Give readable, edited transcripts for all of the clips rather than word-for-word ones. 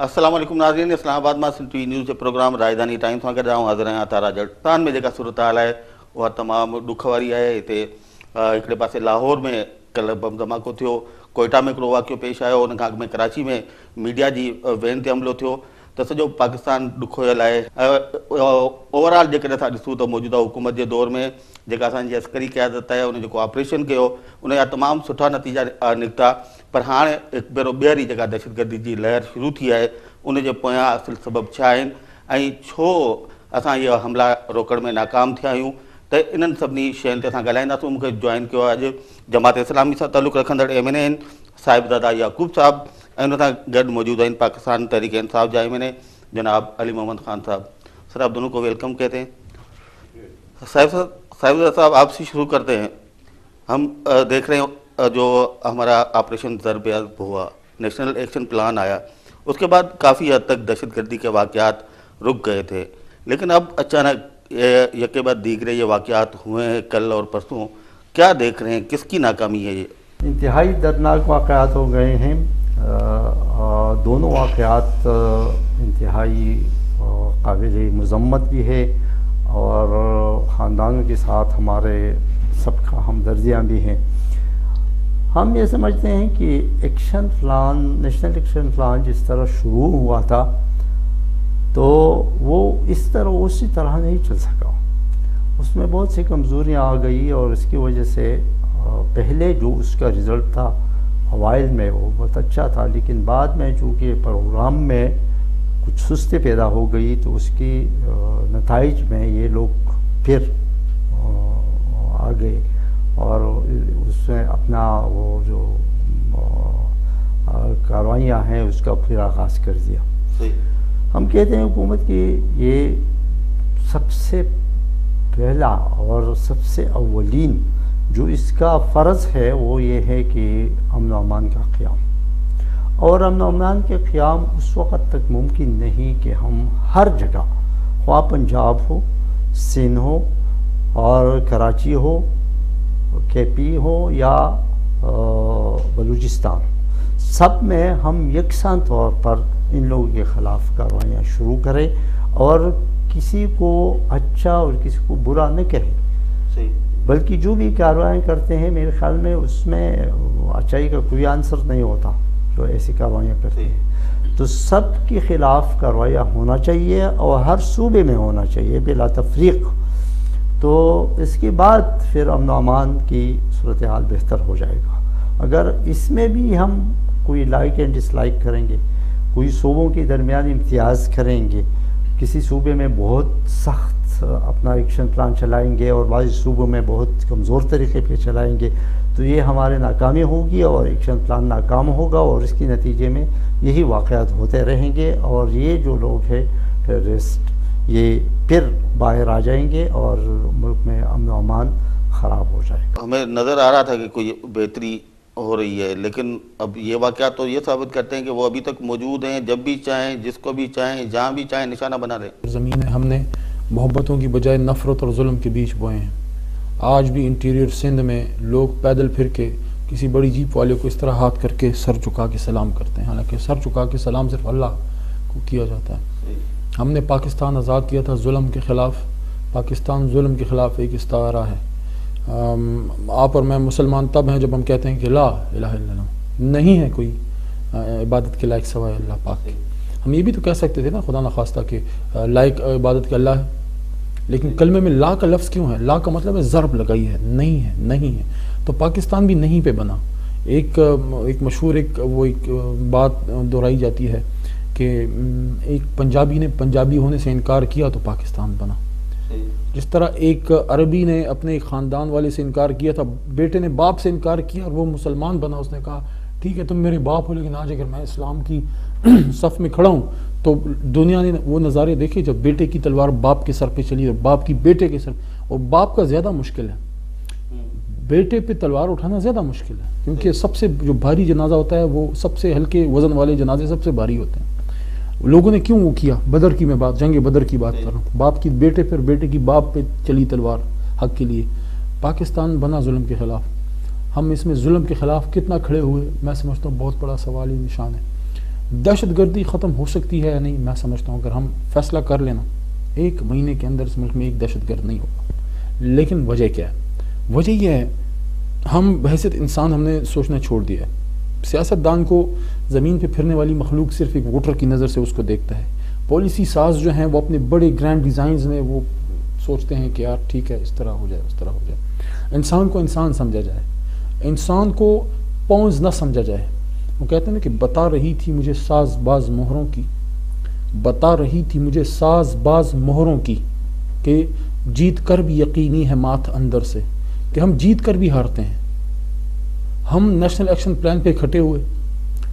अस्सलाम वालेकुम नाज़रीन, इस्लामाबाद मां सिंध टीवी न्यूज़ जे प्रोग्राम राजधानी टाइम सां गॾु आऊं हाज़िर आहियां। तारा राजस्थान में जेका सूरत हाल आहे उहा तमामु ॾुख वारी आहे। हिते हिकिड़े पासे लाहौर में कल्ह बम धमाको थियो, कोयटा में हिकिड़ो वाक़ियो पेश आयो, उन खां अॻु में कराची में मीडिया जी वैन ते हमिलो थियो, त सॼो पाकिस्तान ॾुखोयल आहे। ओवरऑल जेकॾहिं असां ॾिसूं त मौजूदा हुकूमत जे दौर में जेका असांजी अस्करी क़यादत आहे, उन जेको ऑपरेशन कयो उन जा तमामु सुठा नतीजा निकिता। पर हाणे हिकु भेरो ॿीहर जेका दहशतगर्दी जी लहर शुरू थी आहे, उन जे पोयां असुलु सबबु छा आहिनि ऐं छो असां इहे हमला रोकण में नाकाम थिया आहियूं, त इन्हनि सभिनी शयुनि ते असां ॻाल्हाईंदासीं। मूंखे जॉइन कयो आहे अॼु जमात इस्लामी सां तालुक़ु रखंदड़ MNA आहिनि साहिबज़ादा याक़ूब साहब, ऐं उन सां गॾु मौजूद आहिनि पाकिस्तान तहरीक इंसाफ जा MNA जनाब अली मोहम्मद खान साहब। सर, आप दोनों को वेलकम कहते हैं। साहिबज़ादा साहब, आपसे शुरू करते हैं। हम देख रहे हैं जो हमारा ऑपरेशन ज़रब हुआ, नेशनल एक्शन प्लान आया, उसके बाद काफ़ी हद तक दहशतगर्दी के वाक़यात रुक गए थे, लेकिन अब अचानक यके बाद दीगरे ये वाक़यात हुए हैं कल और परसों। क्या देख रहे हैं, किसकी नाकामी है ये? इंतहाई दर्दनाक वाक़यात हो गए हैं। दोनों वाक़यात इंतहाई काबिल मज़म्मत भी है और ख़ानदानों के साथ हमारे सबका हमदर्दियाँ भी हैं। हम ये समझते हैं कि action plan, national action plan जिस तरह शुरू हुआ था तो वो इस तरह उसी तरह नहीं चल सका। उसमें बहुत सी कमज़ोरियाँ आ गई और इसकी वजह से पहले जो उसका रिज़ल्ट था अवाइल में वो बहुत अच्छा था, लेकिन बाद में चूँकि प्रोग्राम में कुछ सुस्ती पैदा हो गई तो उसकी नताइज में ये लोग फिर आ गए और उसमें अपना वो जो कार्रवाइयाँ हैं उसका फिर आगाज़ कर दिया। हम कहते हैं हुकूमत की ये सबसे पहला और सबसे अव्वलीन जो इसका फ़र्ज़ है वो ये है कि अमन व अमान का क़याम, और अमन व अमान के क़याम उस वक़्त तक मुमकिन नहीं कि हम हर जगह, ख्वाह पंजाब हो, सिंध हो और कराची हो, KP हो या बलूचिस्तान, सब में हम यकसां तौर पर इन लोगों के ख़िलाफ़ कार्रवाइयाँ शुरू करें और किसी को अच्छा और किसी को बुरा न कहें, बल्कि जो भी कार्रवाइयाँ करते हैं मेरे ख़्याल में उसमें अच्छाई का कोई आंसर नहीं होता जो ऐसी कार्रवाइयाँ करते हैं। तो सब के ख़िलाफ़ कार्रवाइयाँ होना चाहिए और हर सूबे में होना चाहिए बिला तफरीक़। तो इसके बाद फिर अमन व अमान की सूरत हाल बेहतर हो जाएगा। अगर इसमें भी हम कोई लाइक एंड डिसलाइक करेंगे, कोई सूबों के दरमियान इम्तियाज़ करेंगे, किसी सूबे में बहुत सख्त अपना एक्शन प्लान चलाएंगे और बाज़ सूबों में बहुत कमज़ोर तरीके पे चलाएंगे, तो ये हमारे नाकामी होगी और एक्शन प्लान नाकाम होगा और इसके नतीजे में यही वाक़यात होते रहेंगे और ये जो लोग हैं टेररिस्ट ये फिर बाहर आ जाएंगे और मुल्क में अमन व अमान ख़राब हो जाएगा। हमें नज़र आ रहा था कि कोई बेहतरी हो रही है, लेकिन अब ये वाक़यात तो ये साबित करते हैं कि वो अभी तक मौजूद हैं। जब भी चाहें, जिसको भी चाहें, जहाँ भी चाहें निशाना बना लें। ज़मीन हमने मोहब्बतों की बजाय नफ़रत और जुल्म के बीच बोए हैं। आज भी इंटीरियर सिंध में लोग पैदल फिर के किसी बड़ी जीप वाले को इस तरह हाथ करके सर झुका के सलाम करते हैं, हालांकि सर झुका के सलाम सिर्फ अल्लाह को किया जाता है। हमने पाकिस्तान आज़ाद किया था जुल्म के ख़िलाफ़। पाकिस्तान जुल्म के ख़िलाफ़ एक इस्तारा है। आप और मैं मुसलमान तब हैं जब हम कहते हैं कि ला इलाहा इल्लल्लाह, नहीं है कोई इबादत के लायक सवाए अल्लाह पाक के। हम ये भी तो कह सकते थे ना, खुदा न खास्ता कि लायक इबादत के अल्लाह है, लेकिन कलमे में ला का लफ्ज़ क्यों है? ला का मतलब है ज़रब लगाई है, नहीं है, नहीं है। तो पाकिस्तान भी नहीं पे बना। एक मशहूर एक बात दोहराई जाती है कि एक पंजाबी ने पंजाबी होने से इनकार किया तो पाकिस्तान बना। जिस तरह एक अरबी ने अपने ख़ानदान वाले से इनकार किया था, बेटे ने बाप से इनकार किया और वो मुसलमान बना। उसने कहा ठीक है तुम मेरे बाप हो, लेकिन आज अगर मैं इस्लाम की सफ़ में खड़ा हूँ तो दुनिया ने वो नज़ारे देखे जब बेटे की तलवार बाप के सर पे चली और बाप की बेटे के सर, और बाप का ज़्यादा मुश्किल है, बेटे पे तलवार उठाना ज़्यादा मुश्किल है, क्योंकि सबसे जो भारी जनाजा होता है वो सबसे हल्के वज़न वाले जनाजे सबसे भारी होते हैं। लोगों ने क्यों वो किया? बदर की मैं बात, जंग बदर की बात कर रहा हूँ। बाप की बेटे पर, बेटे की बाप पे चली तलवार हक के लिए। पाकिस्तान बना जुल्म के ख़िलाफ़। हम इसमें जुल्म के ख़िलाफ़ कितना खड़े हुए, मैं समझता हूँ बहुत बड़ा सवाल ही निशान है। دہشت گردی ختم ہو سکتی ہے یا نہیں؟ میں سمجھتا ہوں اگر ہم فیصلہ کر لینا 1 مہینے کے اندر اس ملک میں ایک دہشت گرد نہیں ہوگا. لیکن وجہ کیا ہے؟ وجہ یہ ہے ہم بحیثیت انسان ہم نے سوچنا چھوڑ دیا ہے. سیاست دان کو زمین پہ پھرنے والی مخلوق صرف ایک ووٹر کی نظر سے اس کو دیکھتا ہے. پالیسی ساز جو ہیں وہ اپنے بڑے گرینڈ ڈیزائنز میں وہ سوچتے ہیں کہ یار ٹھیک ہے اس طرح ہو جائے اس طرح ہو جائے. انسان کو انسان سمجھا جائے, انسان کو پونز نہ سمجھا جائے. وہ کہتے ہیں نا کہ بتا رہی تھی مجھے ساز باز مہروں کی, بتا رہی تھی مجھے ساز باز مہروں کی کہ جیت کر بھی یقینی ہے مات اندر سے, کہ ہم جیت کر بھی ہارتے ہیں. ہم نیشنل ایکشن پلان پہ کھٹے ہوئے,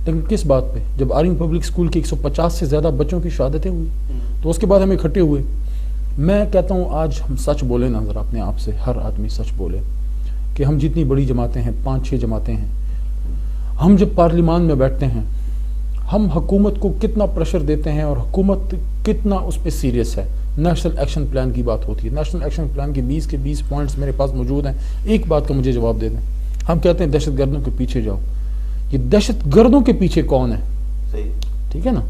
لیکن کس بات پہ؟ جب آرین پبلک اسکول کے 150 سے زیادہ بچوں کی شہادتیں ہوئی تو اس کے بعد ہمیں اکٹھے ہوئے. میں کہتا ہوں آج ہم سچ بولیں نا ذرا اپنے آپ سے, ہر آدمی سچ بولے کہ ہم جتنی بڑی جماعتیں ہیں 5-6 جماعتیں ہیں, ہم جب پارلیمان میں بیٹھتے ہیں ہم حکومت کو کتنا پریشر دیتے ہیں اور حکومت کتنا اس پہ سیریس ہے. نیشنل ایکشن پلان کی بات ہوتی ہے, نیشنل ایکشن پلان کے 20 کے 20 پوائنٹس میرے پاس موجود ہیں. ایک بات کا مجھے جواب دے دیں. ہم کہتے ہیں دہشت گردوں کے پیچھے جاؤ. یہ دہشت گردوں کے پیچھے کون ہے؟ صحیح, ٹھیک ہے نا.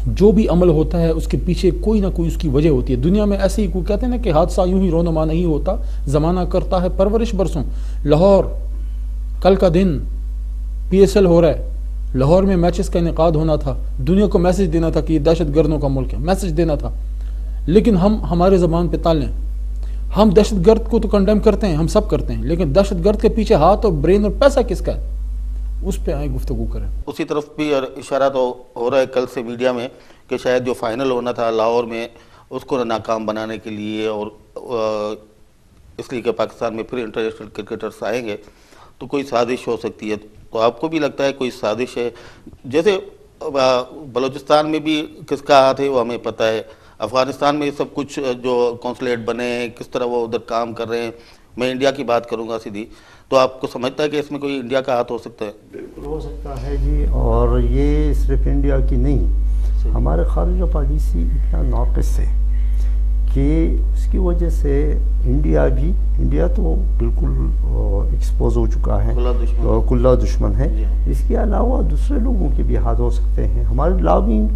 جو بھی عمل ہوتا ہے اس کے پیچھے کوئی نہ کوئی اس کی وجہ ہوتی ہے. دنیا میں ایسے ہی کوئی کہتے ہیں نا کہ حادثہ یوں ہی رونما نہیں ہوتا, زمانہ کرتا ہے پرورش برسوں. لاہور کل کا دن PSL ہو رہا ہے, لاہور میں میچز کا انعقاد ہونا تھا, دنیا کو میسج دینا تھا کہ یہ دہشت گردوں کا ملک ہے, میسج دینا تھا. لیکن ہم ہمارے زبان پہ تالیں, ہم دہشت گرد کو تو کنڈیم کرتے ہیں, ہم سب کرتے ہیں, لیکن دہشت گرد کے پیچھے ہاتھ اور برین اور پیسہ کس کا ہے اس پہ آئیں گفتگو کریں. اسی طرف بھی اشارہ تو ہو رہا ہے کل سے میڈیا میں کہ شاید جو فائنل ہونا تھا لاہور میں اس کو ناکام بنانے کے لیے, اور اس لیے کہ پاکستان میں پھر انٹرنیشنل کرکٹرز آئیں گے تو کوئی سازش ہو سکتی ہے. تو آپ کو بھی لگتا ہے کوئی سازش ہے؟ جیسے بلوچستان میں بھی کس کا ہاتھ ہے وہ ہمیں پتہ ہے, افغانستان میں سب کچھ جو کونسلیٹ بنے ہیں کس طرح وہ ادھر کام کر رہے ہیں. میں انڈیا کی بات کروں گا سیدھی, تو آپ کو سمجھتا ہے کہ اس میں کوئی انڈیا کا ہاتھ ہو سکتا ہے؟ بالکل ہو سکتا ہے جی, اور یہ صرف انڈیا کی نہیں, ہمارے خارجہ پالیسی اتنا ناقص ہے کہ اس کی وجہ سے انڈیا تو بالکل ایکسپوز ہو چکا ہے, کھلا دشمن ہے. اس کے علاوہ دوسرے لوگوں کے بھی ہاتھ ہو سکتے ہیں. ہماری لابنگ,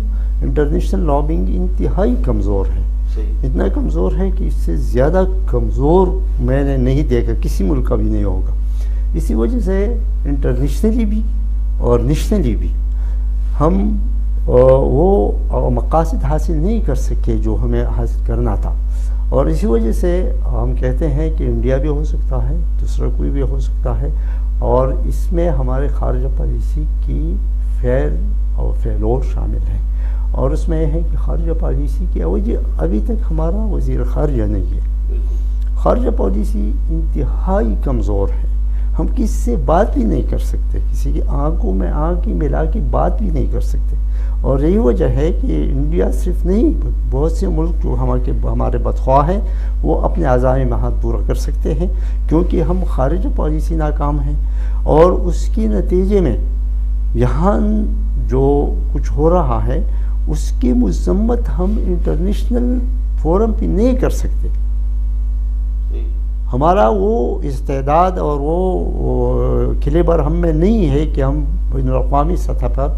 انٹرنیشنل لابنگ انتہائی کمزور ہے, اتنا کمزور ہے کہ اس سے زیادہ کمزور میں نے نہیں دیکھا, کسی ملک کا بھی نہیں ہوگا. اسی وجہ سے انٹرنیشنلی بھی اور نیشنلی بھی ہم وہ مقاصد حاصل نہیں کر سکے جو ہمیں حاصل کرنا تھا. اور اسی وجہ سے ہم کہتے ہیں کہ انڈیا بھی ہو سکتا ہے, دوسرا کوئی بھی ہو سکتا ہے, اور اس میں ہمارے خارجہ پالیسی کی فیل اور فیلور شامل ہے. اور اس میں یہ ہے کہ خارجہ پالیسی کی وجہ ابھی تک ہمارا وزیر خارجہ نہیں ہے. خارجہ پالیسی انتہائی کمزور ہے, ہم کسی سے بات بھی نہیں کر سکتے, کسی کی آنکھوں میں آنکھ ملا کے بات بھی نہیں کر سکتے. اور یہی وجہ ہے کہ انڈیا صرف نہیں, بہت سے ملک جو ہمارے بدخواہ ہیں وہ اپنے عزائم میں ہاتھ پورا کر سکتے ہیں, کیونکہ ہم خارجہ پالیسی ناکام ہیں. اور اس کی نتیجے میں یہاں جو کچھ ہو رہا ہے اس کی مذمت ہم انٹرنیشنل فورم پہ نہیں کر سکتے. ہمارا وہ استعداد اور وہ کلیبر ہم میں نہیں ہے کہ ہم بین الاقوامی سطح پر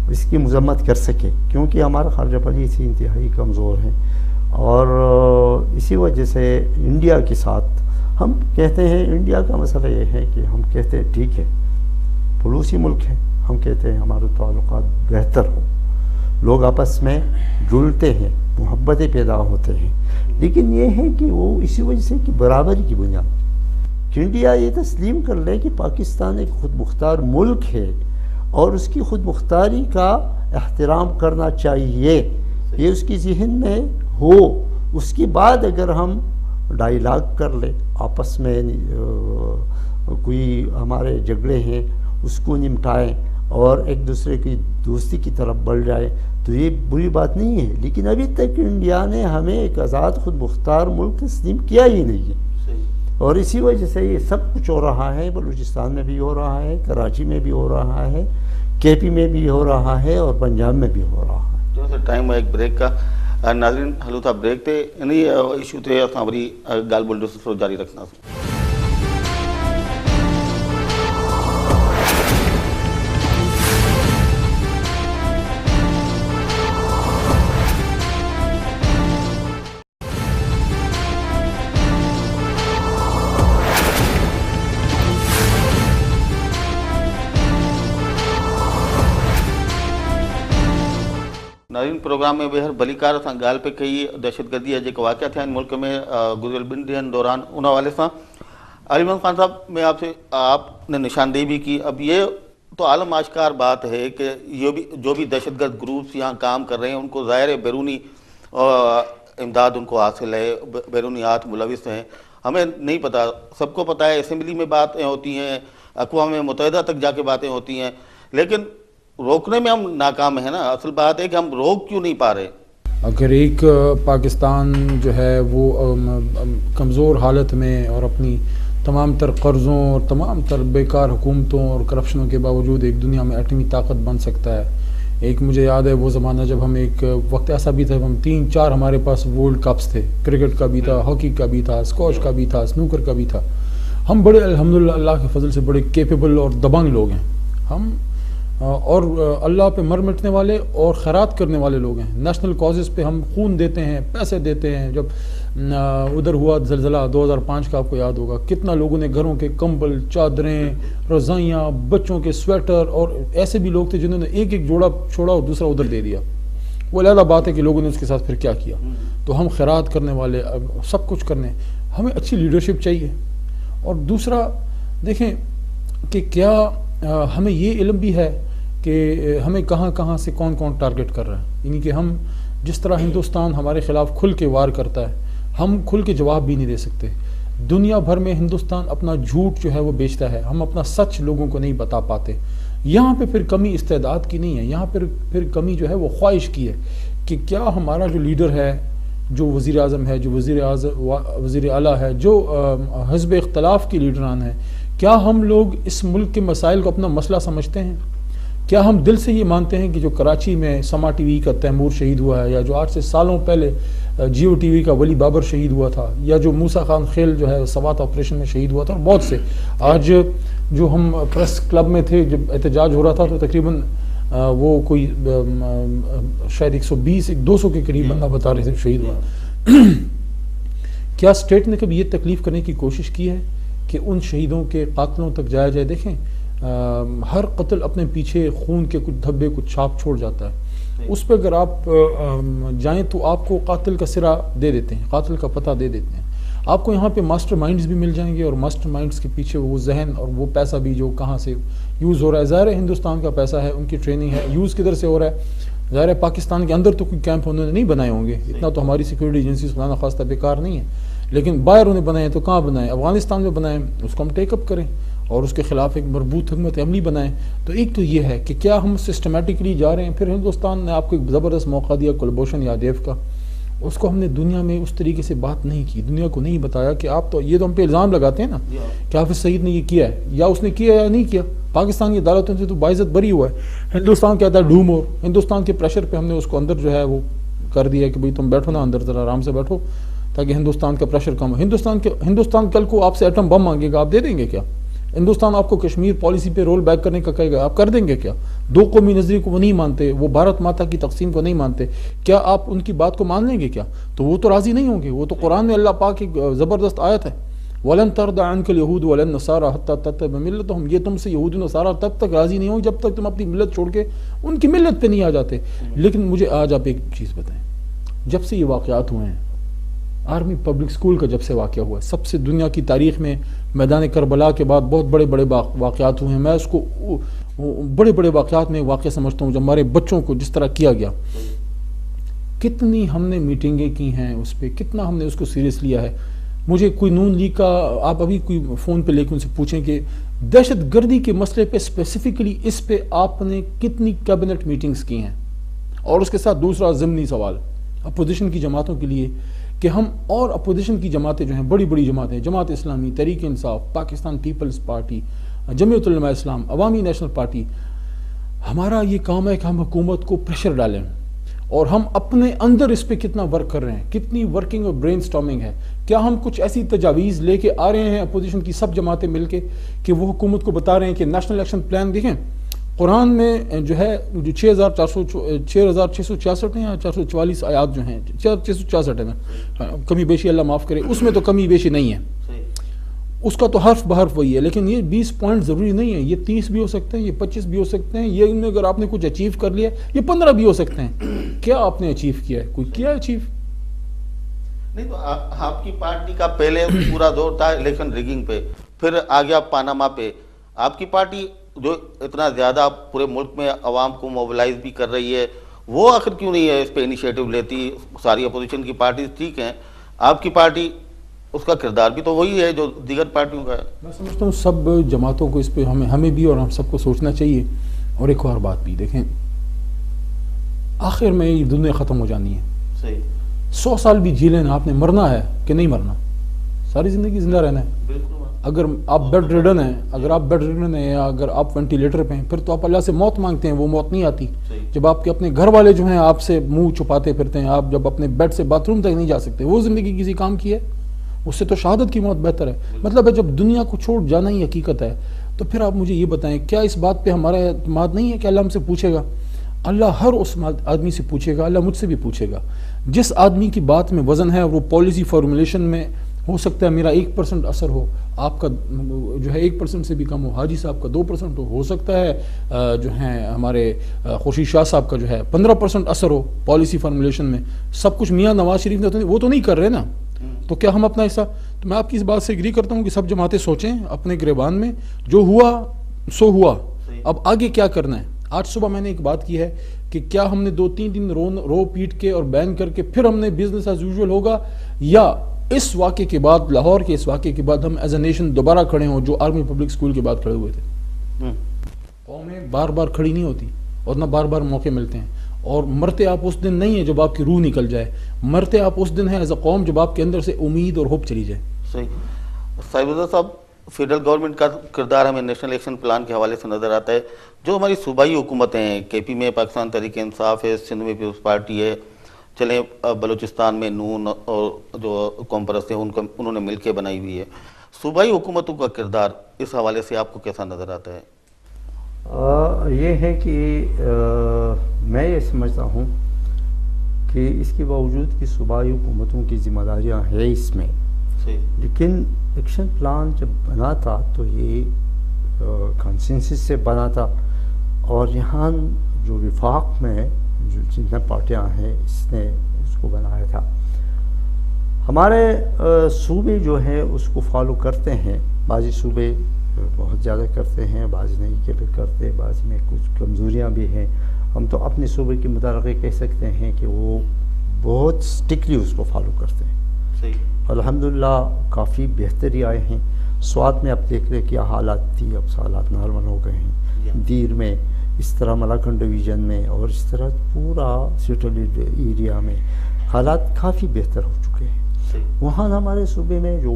اس کی مذمت کر سکیں, کیونکہ ہمارا خارجہ پالیسی انتہائی کمزور ہے. اور اسی وجہ سے انڈیا کے ساتھ ہم کہتے ہیں, انڈیا کا مسئلہ یہ ہے کہ ہم کہتے ہیں ٹھیک ہے پڑوسی ملک ہے, ہم کہتے ہیں ہمارے تعلقات بہتر ہوں, لوگ آپس میں جڑتے ہیں, محبتیں پیدا ہوتے ہیں. لیکن یہ ہے کہ وہ اسی وجہ سے کہ برابری کی بنیاد کہ انڈیا یہ تسلیم کر لے کہ پاکستان ایک خود مختار ملک ہے اور اس کی خود مختاری کا احترام کرنا چاہیے, یہ اس کی ذہن میں ہو. اس کے بعد اگر ہم ڈائیلاگ کر لیں, آپس میں کوئی ہمارے جھگڑے ہیں اس کو نمٹائیں اور ایک دوسرے کی دوستی کی طرف بڑھ جائے تو یہ بری بات نہیں ہے. لیکن ابھی تک انڈیا نے ہمیں ایک آزاد خود مختار ملک تسلیم کیا ہی نہیں ہے, اور اسی وجہ سے یہ سب کچھ ہو رہا ہے. بلوچستان میں بھی ہو رہا ہے, کراچی میں بھی ہو رہا ہے, KP میں بھی ہو رہا ہے, اور پنجاب میں بھی ہو رہا ہے. جو سر ٹائم ہے ایک بریک کا. ناظرین ہلو تھا بریک تے انہی ایشو تے ہماری گال بول جو جاری رکھنا. नाज़रीन, प्रोग्राम में ॿीहर भलीकार सां ॻाल्हि पे कई दहशतगर्दी जा जेके वाक़िया थिया आहिनि मुल्क में गुज़िरियल 2 ॾींहंनि दौरान, उन हवाले सां अली इमरान खान साहब, मैं आपने निशानदेही भी की। अब ये तो आलम आश्कार बात है कि जो भी दहशतगर्द ग्रुप्स यहाँ काम कर रहे हैं उनको ज़ाहिर है बैरूनी इमदाद उनको हासिल है, बैरूनी हाथ मुलविस हैं। हमें नहीं पता, सबको पता है असेंबली में बातें होती हैं, अक़वाम मुत्तहिदा तक जाके बातें होती हैं, लेकिन रोकने में हम नाकाम हैं ना। असल बात है कि हम रोक क्यों नहीं पा रहे। अगर एक पाकिस्तान जो है वो कमज़ोर हालत में और अपनी तमाम तर कर्ज़ों और तमाम तर बेकार हुकूमतों और करप्शनों के बावजूद एक दुनिया में एटमी ताकत बन सकता है। एक मुझे याद है वो ज़माना जब हम एक वक्त ऐसा भी था, हम 3-4 हमारे पास वर्ल्ड कप्स थे, क्रिकेट का भी था, हॉकी का भी था, स्क्वॉश का भी था, स्नूकर का भी था। हम बड़े अल्हम्दुलिल्लाह अल्लाह के फजल से बड़े केपेबल और दबंग लोग हैं हम, और अल्लाह पे मर मिटने वाले और खैरात करने वाले लोग हैं। नेशनल कॉजेज़ पे हम खून देते हैं, पैसे देते हैं। जब उधर हुआ ज़लज़ला 2005 का, आपको याद होगा, कितना लोगों ने घरों के कंबल, चादरें, रज़ाइयाँ, बच्चों के स्वेटर, और ऐसे भी लोग थे जिन्होंने एक एक जोड़ा छोड़ा और दूसरा उधर दे दिया। वो अलग बात है कि लोगों ने उसके साथ फिर क्या किया। तो हम खैरात करने वाले, सब कुछ करने, हमें अच्छी लीडरशिप चाहिए। और दूसरा देखें कि क्या हमें ये इल्म भी है कि हमें कहाँ कहाँ से कौन कौन टारगेट कर रहा है। यानी कि हम जिस तरह हिंदुस्तान हमारे ख़िलाफ़ खुल के वार करता है, हम खुल के जवाब भी नहीं दे सकते। दुनिया भर में हिंदुस्तान अपना झूठ जो है वो बेचता है, हम अपना सच लोगों को नहीं बता पाते। यहाँ पे फिर कमी इस्तेदाद की नहीं है, यहाँ पर फिर कमी जो है वो ख्वाहिश की है कि क्या हमारा जो लीडर है, जो वज़ीर आज़म है, जो वज़ीर आला है, जो हिज़्ब इख्तिलाफ़ के लीडरान हैं, क्या हम लोग इस मुल्क के मसाइल को अपना मसला समझते हैं? क्या हम दिल से ये मानते हैं कि जो कराची में समा टीवी का तैमूर शहीद हुआ है, या जो आज से सालों पहले जियो टीवी का वली बाबर शहीद हुआ था, या जो मूसा खान खेल जो है सवात ऑपरेशन में शहीद हुआ था, और बहुत से आज जो हम प्रेस क्लब में थे जब एहतजाज हो रहा था, तो तकरीबन वो कोई शायद 120-200 के करीब बंदा बता रहे थे शहीद हुआ। क्या स्टेट ने कभी ये तकलीफ़ करने की कोशिश की है कि उन शहीदों के कातलों तक जाया जाए? देखें, हर कत्ल अपने पीछे खून के कुछ धब्बे, कुछ छाप छोड़ जाता है। उस पर अगर आप जाएं तो आपको कातिल का सिरा दे देते हैं, कातिल का पता दे देते हैं। आपको यहाँ पे मास्टर माइंड्स भी मिल जाएंगे, और मास्टर माइंड्स के पीछे वो जहन और वो पैसा भी जो कहाँ से यूज़ हो रहा है। ज़ाहिर है हिंदुस्तान का पैसा है, उनकी ट्रेनिंग है, यूज़ किधर से हो रहा है? ज़ाहिर है पाकिस्तान के अंदर तो कोई कैंप उन्होंने नहीं बनाए होंगे, इतना तो हमारी सिक्योरिटी एजेंसी खुदा न खास्ता बेकार नहीं है, लेकिन बाहर उन्हें बनाए तो कहाँ बनाए? अफगानिस्तान में बनाए, उसको हम टेकअप करें और उसके ख़िलाफ़ एक मरबूत हुकूमत अमली बनाएं। तो एक तो ये है कि क्या हम सिस्टमेटिकली जा रहे हैं। फिर हिंदुस्तान ने आपको एक ज़बरदस्त मौका दिया कुलभूषण यादव का, उसको हमने दुनिया में उस तरीके से बात नहीं की, दुनिया को नहीं बताया कि आप तो, ये तो हम पे इल्ज़ाम लगाते हैं ना कि हाफिज़ सईद ने ये किया है, या उसने किया या नहीं किया। पाकिस्तान की अदालतों से तो बाइज़्ज़त बरी हुआ है। हिंदुस्तान कहता है डूम, और हिंदुस्तान के प्रेशर पे हमने उसको अंदर जो है वो कर दिया कि भाई तुम बैठो ना अंदर, ज़रा आराम से बैठो ताकि हिंदुस्तान का प्रेशर कम हो। हिंदुस्तान कल को आपसे एटम बम मांगेगा, आप दे देंगे क्या? हिंदुस्तान आपको कश्मीर पॉलिसी पे रोल बैक करने का कहेगा, आप कर देंगे क्या? 2 कौमी नज़रिए को वो नहीं मानते, वो भारत माता की तकसीम को नहीं मानते, क्या आप उनकी बात को मान लेंगे क्या? तो वो तो राज़ी नहीं होंगे। वो तो कुरान में अल्लाह पाक की ज़बरदस्त आयत है, वलन तरदा अन्कल यहूद वलन नसारा हत्ता तत्तबिअ मिल्लतहुम, ये तुमसे यहूदी नसारा तब तक राज़ी नहीं होंगे जब तक तुम अपनी मिल्लत छोड़ के उनकी मिल्लत पे नहीं आ जाते। लेकिन मुझे आज आप एक चीज़ बताएं, जब से ये वाक़यात हुए हैं, आर्मी पब्लिक स्कूल का जब से वाक़या हुआ है, सबसे दुनिया की तारीख़ में मैदान करबला के बाद बहुत बड़े बड़े वाक़यात हुए हैं। मैं उसको बड़े बड़े वाक़यात में वाक़या समझता हूँ, जब हमारे बच्चों को जिस तरह किया गया, कितनी हमने मीटिंगें की हैं उस पर, कितना हमने उसको सीरियस लिया है। मुझे कोई नून लीग का, आप अभी कोई फ़ोन पे लेकर उनसे पूछें कि दहशत गर्दी के मसले पे स्पेसिफिकली इस पे आपने कितनी कैबिनेट मीटिंग्स की हैं। और उसके साथ दूसरा ज़िमनी सवाल अपोजिशन की जमातों के लिए कि हम, और अपोजिशन की जमातें जो हैं, बड़ी बड़ी जमातें, जमात इस्लामी, तहरीक इंसाफ, पाकिस्तान पीपल्स पार्टी, जमीयत उलमा इस्लाम, अवामी नेशनल पार्टी, हमारा ये काम है कि हम हुकूमत को प्रेशर डालें, और हम अपने अंदर इस पर कितना वर्क कर रहे हैं, कितनी वर्किंग और ब्रेन स्टॉर्मिंग है। क्या हम कुछ ऐसी तजावीज़ लेके आ रहे हैं अपोजिशन की सब जमातें मिलके कि वो हुकूमत को बता रहे हैं कि नेशनल एक्शन प्लान देखें, कुरान में जो है जो 6666 या 444 आयात जो हैं, 666 है, कमी बेशी अल्लाह माफ़ करे, उसमें तो कमी बेशी नहीं है। اس کا تو حرف بحرف وہی ہے. لیکن یہ 20 پوائنٹ ضروری نہیں ہے, یہ 30 بھی ہو سکتے ہیں, یہ 25 بھی ہو سکتے ہیں, یہ ان میں اگر آپ نے کچھ اچیو کر لیا یہ 15 بھی ہو سکتے ہیں. کیا آپ نے اچیو کیا ہے؟ کوئی کیا اچیو؟ نہیں تو آپ کی پارٹی کا پہلے پورا دور تھا الیکشن ریگنگ پہ, پھر آ گیا پاناما پہ. آپ کی پارٹی جو اتنا زیادہ پورے ملک میں عوام کو موبلائز بھی کر رہی ہے, وہ آخر کیوں نہیں ہے اس پہ انیشیٹو لیتی؟ ساری اپوزیشن کی پارٹیز ٹھیک ہیں, آپ کی پارٹی اس کا کردار بھی تو وہی ہے جو دیگر پارٹیوں کا ہے. میں سمجھتا ہوں سب جماعتوں کو اس پہ ہمیں بھی اور ہم سب کو سوچنا چاہیے. اور ایک اور بات بھی دیکھیں, آخر میں یہ دنیا ختم ہو جانی ہے. صحیح. 100 سال بھی جی لینا, آپ نے مرنا ہے کہ نہیں مرنا, ساری زندگی زندہ رہنا ہے. بالکل. اگر آپ بیڈ ریڈن ہیں, یا اگر آپ وینٹیلیٹر پہ ہیں, پھر تو آپ اللہ سے موت مانگتے ہیں, وہ موت نہیں آتی. جب آپ کے اپنے گھر والے جو ہیں آپ سے منہ چھپاتے پھرتے ہیں, آپ جب اپنے بیڈ سے باتھ روم تک نہیں جا سکتے, وہ زندگی کسی کام کی ہے؟ اس سے تو شہادت کی موت بہتر ہے. مطلب ہے جب دنیا کو چھوڑ جانا ہی حقیقت ہے, تو پھر آپ مجھے یہ بتائیں, کیا اس بات پہ ہمارا اعتماد نہیں ہے کہ اللہ ہم سے پوچھے گا؟ اللہ ہر اس آدمی سے پوچھے گا, اللہ مجھ سے بھی پوچھے گا. جس آدمی کی بات میں وزن ہے, وہ پالیسی فارمولیشن میں ہو سکتا ہے میرا 1% اثر ہو, آپ کا جو ہے 1% سے بھی کم ہو, حاجی صاحب کا 2% ہو سکتا ہے جو ہیں ہمارے خورشید شاہ صاحب کا جو ہے 15% اثر ہو پالیسی فارمولیشن میں. سب کچھ میاں نواز شریف نے وہ تو نہیں کر رہے نا, تو کیا ہم اپنا حصہ؟ تو میں آپ کی اس بات سے ایگری کرتا ہوں کہ سب جماعتیں سوچیں اپنے گریبان میں, جو ہوا سو ہوا, اب آگے کیا کرنا ہے. آج صبح میں نے ایک بات کی ہے کہ کیا ہم نے 2-3 دن رو پیٹ کے اور بین کر کے پھر ہم نے بزنس ایز یوزول ہوگا, یا اس واقعے کے بعد, لاہور کے اس واقعے کے بعد ہم ایز اے نیشن دوبارہ کھڑے ہوں جو آرمی پبلک اسکول کے بعد کھڑے ہوئے تھے. قومیں بار بار کھڑی نہیں ہوتی اور نہ بار بار موقع ملتے ہیں, اور مرتے آپ اس دن نہیں ہیں جب آپ کی روح نکل جائے, مرتے آپ اس دن ہیں ایز اے قوم جب آپ کے اندر سے امید اور ہوپ چلی جائے. صحیح. صاحب صاحب, فیڈرل گورنمنٹ کا کردار ہمیں نیشنل ایکشن پلان کے حوالے سے نظر آتا ہے. جو ہماری صوبائی حکومتیں ہیں, کے پی میں پاکستان تحریک انصاف ہے, سندھ میں پیپلز پارٹی ہے, چلیں بلوچستان میں نون اور جو قوم پرست ہیں انہوں نے مل کے بنائی ہوئی ہے, صوبائی حکومتوں کا کردار اس حوالے سے آپ کو کیسا نظر آتا ہے؟ یہ ہے کہ میں یہ سمجھتا ہوں کہ اس کے باوجود کہ صوبائی حکومتوں کی ذمہ داریاں ہیں اس میں, لیکن ایکشن پلان جب بنا تھا تو یہ کنسنسس سے بنا تھا, اور یہاں جو وفاق میں جو جتنے پارٹیاں ہیں اس نے اس کو بنایا تھا. ہمارے صوبے جو ہیں اس کو فالو کرتے ہیں, بعضی صوبے بہت زیادہ کرتے ہیں, بعضی نہیں کہ بھی کرتے, بعضی میں کچھ کمزوریاں بھی ہیں. ہم تو اپنے صوبے کے متعلق کہہ سکتے ہیں کہ وہ بہت اسٹرکٹلی اس کو فالو کرتے ہیں. الحمدللہ کافی بہتری آئے ہیں. سوات میں اب دیکھ رہے کیا حالات تھی, اب حالات نارمل ہو گئے ہیں. دیر میں اس طرح ملاکنڈ ڈویژن میں اور اس طرح پورا سیٹل ایریا میں حالات کافی بہتر ہو چکے ہیں. وہاں ہمارے صوبے میں جو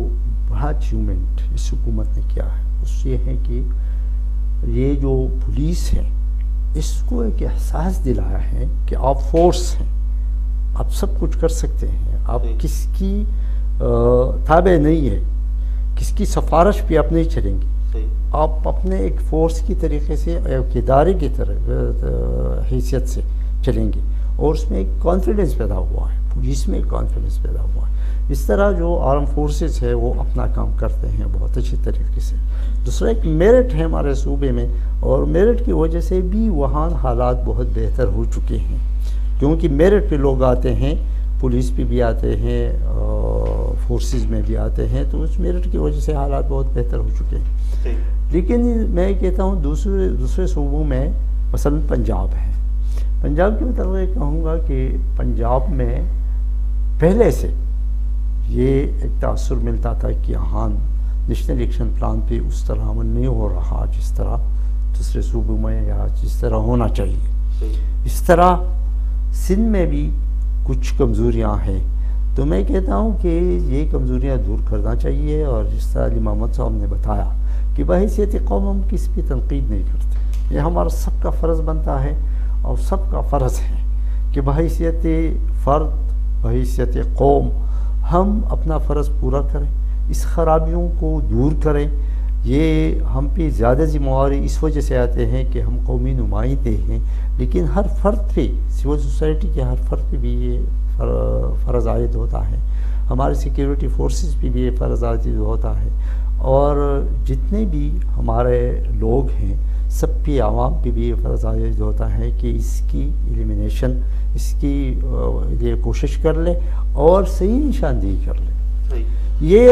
بڑا اچیومنٹ اس حکومت نے کیا ہے اس یہ ہے کہ یہ جو پولیس ہے اس کو ایک احساس دلایا ہے کہ آپ فورس ہیں, آپ سب کچھ کر سکتے ہیں, آپ کس کی تابع نہیں ہے, کس کی سفارش پہ آپ نہیں چلیں گے, آپ اپنے ایک فورس کی طریقے سے ایک ادارے کی طرح حیثیت سے چلیں گے, اور اس میں ایک کانفیڈنس پیدا ہوا ہے, پولیس میں ایک کانفیڈنس پیدا ہوا ہے. اس طرح جو آرم فورسز ہے وہ اپنا کام کرتے ہیں بہت اچھی طریقے سے. دوسرا ایک میرٹ ہے ہمارے صوبے میں, اور میرٹ کی وجہ سے بھی وہاں حالات بہت بہتر ہو چکے ہیں, کیونکہ میرٹ پہ لوگ آتے ہیں, پولیس پہ بھی آتے ہیں, فورسز میں بھی آتے ہیں, تو اس میرٹ کی وجہ سے حالات بہت بہتر ہو چکے ہیں. لیکن میں کہتا ہوں دوسرے صوبوں میں مثلا پنجاب ہے, پنجاب کے متعلق کہوں گا کہ پنجاب میں پہلے سے یہ ایک تاثر ملتا تھا کہ یہاں نیشنل ایکشن پلان پہ اس طرح عمل نہیں ہو رہا جس طرح دوسرے صوبوں میں یا جس طرح ہونا چاہیے. اس طرح سندھ میں بھی کچھ کمزوریاں ہیں, تو میں کہتا ہوں کہ یہ کمزوریاں دور کرنا چاہیے. اور جس طرح علی محمد صاحب نے بتایا کہ بحیثیت قوم ہم کسی بھی تنقید نہیں کرتے, یہ ہمارا سب کا فرض بنتا ہے, اور سب کا فرض ہے کہ بحیثیت فرد, بحیثیت قوم ہم اپنا فرض پورا کریں, اس خرابیوں کو دور کریں. یہ ہم پہ زیادہ ذمہ داری اس وجہ سے آتے ہیں کہ ہم قومی نمائندے ہیں, لیکن ہر فرد پہ, سول سوسائٹی کے ہر فرد پہ بھی یہ فرض عائد ہوتا ہے, ہمارے سیکیورٹی فورسز پہ بھی یہ فرض عائد ہوتا ہے, اور جتنے بھی ہمارے لوگ ہیں سب کی عوام پہ بھی یہ فرض عائد ہوتا ہے کہ اس کی ایلیمینیشن، اس کی یہ کوشش کر لے اور صحیح نشاندہی کر لے۔ یہ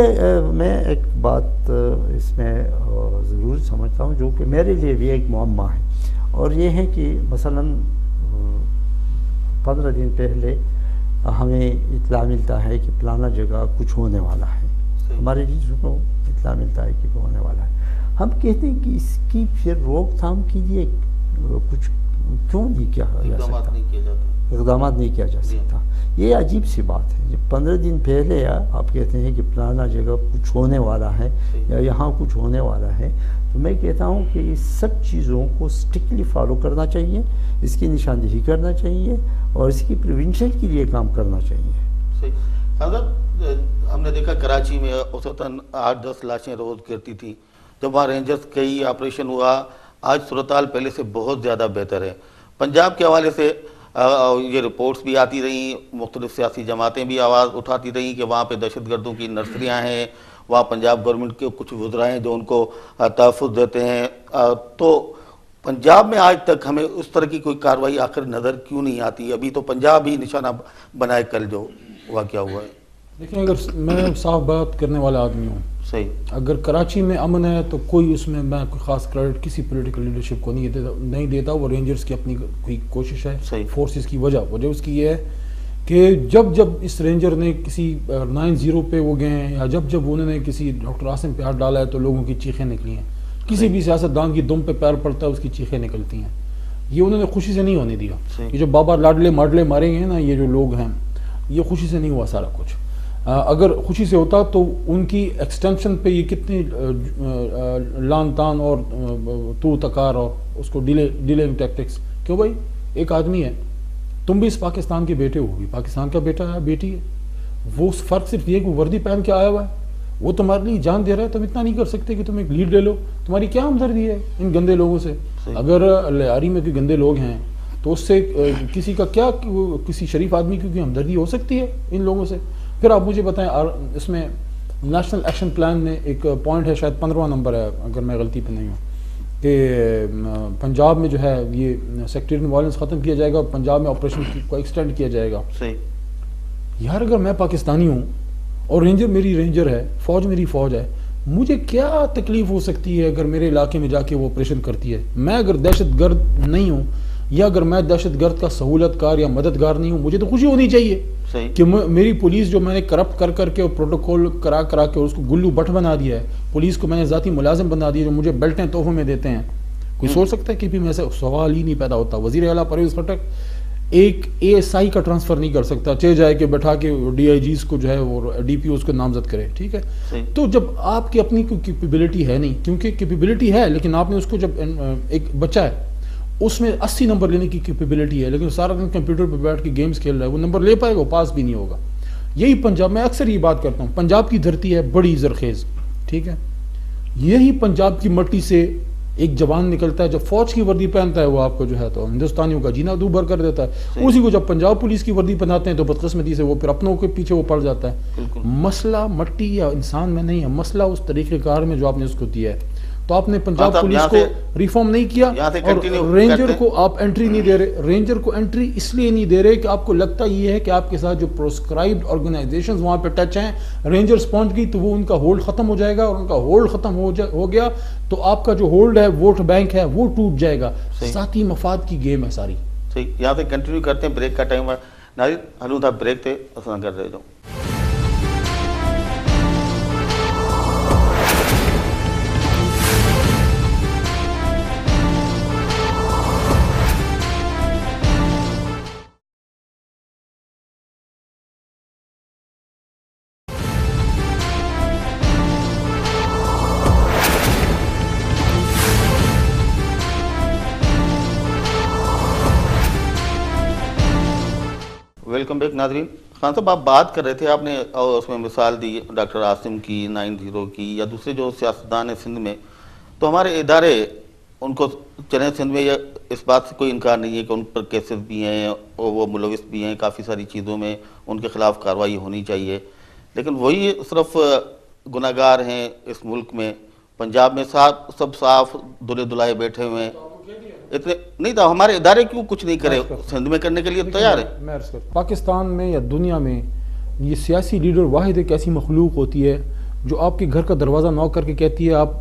میں ایک بات اس میں ضرور سمجھتا ہوں جو کہ میرے لیے بھی ایک معمہ ہے، اور یہ ہے کہ مثلاً 15 دن پہلے ہمیں اطلاع ملتا ہے کہ فلانا جگہ کچھ ہونے والا ہے، ہمارے لیڈر کو اطلاع ملتا ہے کہ وہ ہونے والا ہے، ہم کہتے ہیں کہ اس کی پھر روک تھام کے لیے کچھ کیوں نہیں کیا جا سکتا، اقدامات نہیں کیا جا سکتا۔ یہ عجیب سی بات ہے، جب 15 دن پہلے آپ کہتے ہیں کہ فلانا جگہ کچھ ہونے والا ہے یا یہاں کچھ ہونے والا ہے، تو میں کہتا ہوں کہ اس سب چیزوں کو اسٹرکٹلی فالو کرنا چاہیے، اس کی نشاندہی کرنا چاہیے اور اس کی پریونشن کے لیے کام کرنا چاہیے۔ ہم نے دیکھا کراچی میں اوسطاً 8-10 لاشیں روز گرتی تھیں، جب وہاں رینجرز کئی آپریشن ہوا، آج صورتحال پہلے سے بہت زیادہ بہتر ہے۔ پنجاب کے حوالے سے یہ رپورٹس بھی آتی رہیں، مختلف سیاسی جماعتیں بھی آواز اٹھاتی رہیں کہ وہاں پہ دہشت گردوں کی نرسریاں ہیں، وہاں پنجاب گورنمنٹ کے کچھ وزراء ہیں جو ان کو تحفظ دیتے ہیں، تو پنجاب میں آج تک ہمیں اس طرح کی کوئی کارروائی آخر نظر کیوں نہیں آتی؟ ابھی تو پنجاب ہی نشانہ بنائے کل جو واقعہ ہوا ہے۔ دیکھیں، اگر میں صاف بات کرنے والا آدمی ہوں، صحیح، اگر کراچی میں امن ہے تو کوئی اس میں کوئی خاص کریڈٹ کسی پولیٹیکل لیڈرشپ کو نہیں دیتا، وہ رینجرز کی اپنی کوئی کوشش ہے، فورسز کی وجہ اس کی یہ ہے کہ جب اس رینجر نے کسی 9-0 پہ وہ گئے ہیں، یا جب انہوں نے کسی ڈاکٹر عاصم پہ ہاتھ ڈالا ہے تو لوگوں کی چیخیں نکلی ہیں، کسی بھی سیاستدان کی دم پہ پیر پڑتا ہے اس کی چیخیں نکلتی ہیں، یہ انہوں نے خوشی سے نہیں ہونے دیا۔ یہ جو بابا لاڈلے ماڈلے مارے گئے نا، یہ جو لوگ ہیں، یہ خوشی سے نہیں ہوا سارا کچھ۔ اگر خوشی سے ہوتا تو ان کی ایکسٹینشن پہ یہ کتنی لان تان اور تو تکار اور اس کو ڈیلنگ ٹیکٹکس، کیوں بھائی ایک آدمی ہے، تم بھی اس پاکستان کے بیٹے ہو، بھی پاکستان کا بیٹا ہے، بیٹی ہے، وہ فرق صرف یہ کہ وہ وردی پہن کے آیا ہوا ہے، وہ تمہارے لیے جان دے رہا ہے، تم اتنا نہیں کر سکتے کہ تم ایک لیڈ لے لو؟ تمہاری کیا ہمدردی ہے ان گندے لوگوں سے؟ اگر لیاری میں کوئی گندے لوگ ہیں تو اس سے کسی کا کیا، کسی شریف آدمی کی کوئی ہمدردی ہو سکتی ہے ان لوگوں سے؟ پھر آپ مجھے بتائیں، اس میں نیشنل ایکشن پلان میں ایک پوائنٹ ہے، شاید 15واں نمبر ہے اگر میں غلطی پہ نہیں ہوں، کہ پنجاب میں جو ہے یہ سیکٹریئن وائلنس ختم کیا جائے گا، پنجاب میں آپریشن کو ایکسٹینڈ کیا جائے گا۔ یار اگر میں پاکستانی ہوں اور رینجر میری رینجر ہے، فوج میری فوج ہے، مجھے کیا تکلیف ہو سکتی ہے اگر میرے علاقے میں جا کے وہ آپریشن کرتی ہے؟ میں اگر دہشت گرد نہیں ہوں، یا اگر میں دہشت گرد کا سہولت کار یا مددگار نہیں ہوں، مجھے تو خوشی ہونی چاہیے کہ میری پولیس جو میں نے کرپٹ کر کے اور پروٹوکول کرا کے اس کو گلو بٹ بنا دیا ہے، پولیس کو میں نے ذاتی ملازم بنا دیا جو مجھے بیلٹیں تحفے میں دیتے ہیں، کوئی سوچ سکتا ہے کہ بھی میں سے سوال ہی نہیں پیدا ہوتا۔ وزیر اعلیٰ پرویز خٹک ایک ASI کا ٹرانسفر نہیں کر سکتا، چلے جائے کہ بیٹھا کے DIGs کو جو ہے وہ DPOs کو نامزد کرے، ٹھیک ہے؟ تو جب آپ کی اپنی کوئی کیپیبلٹی ہے نہیں، کیونکہ کیپیبلٹی ہے لیکن آپ نے اس کو، جب ایک بچہ ہے اس میں 80 نمبر لینے کی کیپیبلٹی ہے لیکن سارا دن کمپیوٹر پہ بیٹھ کے گیمز کھیل رہا ہے، وہ نمبر لے پائے گا؟ وہ پاس بھی نہیں ہوگا۔ یہی پنجاب، میں اکثر یہ بات کرتا ہوں، پنجاب کی دھرتی ہے بڑی زرخیز، ٹھیک ہے؟ یہی پنجاب کی مٹی سے ایک جوان نکلتا ہے، جب فوج کی وردی پہنتا ہے وہ آپ کو جو ہے تو ہندوستانیوں کا جینا دوبھر کر دیتا ہے، اسی کو جب پنجاب پولیس کی وردی پہناتے ہیں تو بدقسمتی سے وہ پھر اپنوں کے پیچھے وہ پڑ جاتا ہے۔ مسئلہ مٹی یا انسان میں نہیں ہے، مسئلہ اس طریقہ کار میں جو آپ نے اس کو دیا ہے۔ تو آپ نے پنجاب پولیس کو ریفارم نہیں کیا اور رینجر کو آپ انٹری نہیں دے رہے۔ رینجر کو انٹری اس لیے نہیں دے رہے کہ آپ کو لگتا یہ ہے کہ آپ کے ساتھ جو پروسکرائبڈ آرگنائزیشنز وہاں پہ ٹچ ہیں، رینجرز پہنچ گئی تو وہ ان کا ہولڈ ختم ہو جائے گا، اور ان کا ہولڈ ختم ہو گیا تو آپ کا جو ہولڈ ہے، ووٹ بینک ہے، وہ ٹوٹ جائے گا۔ ذاتی مفاد کی گیم ہے ساری۔ صحیح، یہاں سے کنٹینیو کرتے ہیں، بریک کا ٹائم ہے۔ ناظرین، ہلو تھا بریک تھے، پسند کر رہے جو ویلکم بیک۔ ناظرین، خان صاحب آپ بات کر رہے تھے، آپ نے اس میں مثال دی ڈاکٹر عاصم کی، 9-0 کی، یا دوسرے جو سیاستدان ہیں سندھ میں، تو ہمارے ادارے ان کو چلیں سندھ میں، اس بات سے کوئی انکار نہیں ہے کہ ان پر کیسز بھی ہیں اور وہ ملوث بھی ہیں کافی ساری چیزوں میں، ان کے خلاف کارروائی ہونی چاہیے، لیکن وہی صرف गुनाहगार हैं इस मुल्क में, पंजाब में सब साफ धुले धुलाए बैठे हुए हैं, इतने नहीं तो हमारे इदारे क्यों कुछ नहीं करे, सिंध में करने के लिए तैयार है। पाकिस्तान में या दुनिया में ये सियासी लीडर वाहिद एक ऐसी मखलूक होती है जो आपके घर का दरवाज़ा नॉक करके कहती है, आप